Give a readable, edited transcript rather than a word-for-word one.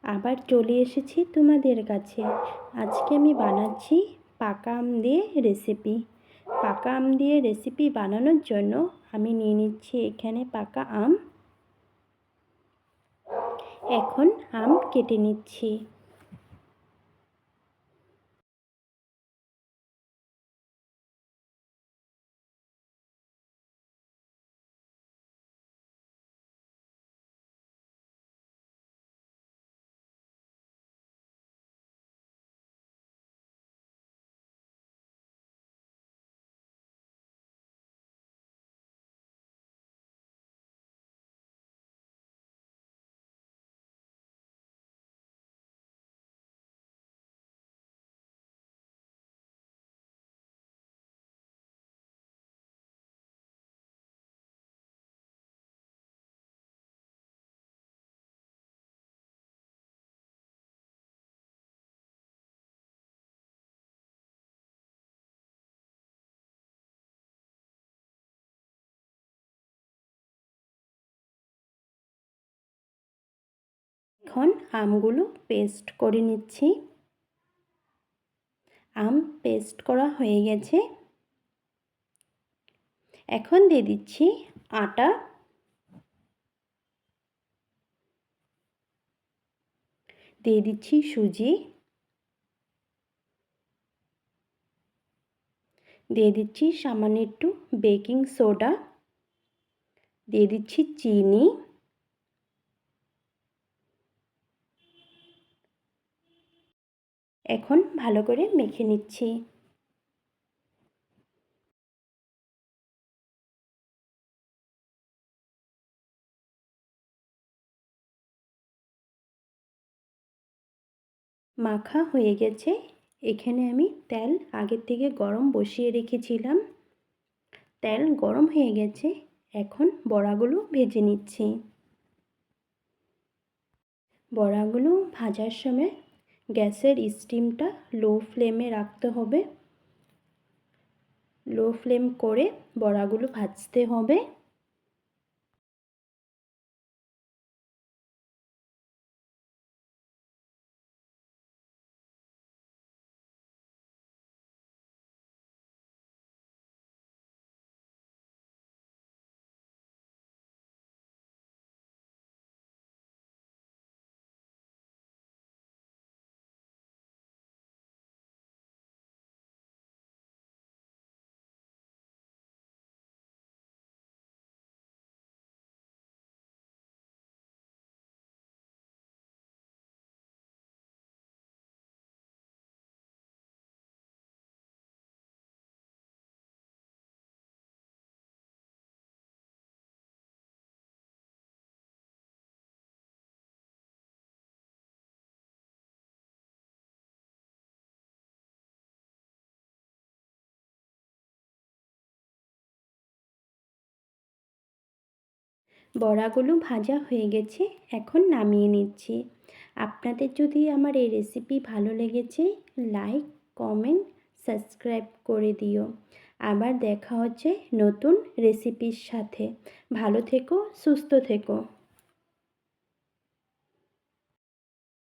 আবার চলে এসেছি তোমাদের কাছে। আজকে আমি বানাচ্ছি পাকা আম দিয়ে রেসিপি। পাকা আম দিয়ে রেসিপি বানানোর জন্য আমি নিয়ে নিচ্ছি এখানে পাকা আম। এখন আম কেটে নিচ্ছি। এখন আমগুলো পেস্ট করে নিচ্ছি। আম পেস্ট করা হয়ে গেছে। এখন দিয়ে দিচ্ছি আটা, দিয়ে দিচ্ছি সুজি, দিয়ে দিচ্ছি সামান্য একটু বেকিং সোডা, দিয়ে দিচ্ছি চিনি, এখন ভালো করে মেখে নিচ্ছি। মাখা হয়ে গেছে। এখানে আমি তেল আগের থেকে গরম বসিয়ে রেখেছিলাম। তেল গরম হয়ে গেছে। এখন বড়াগুলো ভেজে নিচ্ছি। বড়াগুলো ভাজার সময় গ্যাসের স্টিমটা লো ফ্লেমে রাখতে হবে। লো ফ্লেম করে বড়াগুলো ভাজতে হবে। বড়াগুলো ভাজা হয়ে গেছে। এখন নামিয়ে নিচ্ছি। আপনাদের যদি আমার এই রেসিপি ভালো লেগেছে, লাইক, কমেন্ট, সাবস্ক্রাইব করে দিও। আবার দেখা হচ্ছে নতুন রেসিপির সাথে। ভালো থেকো, সুস্থ থেকো।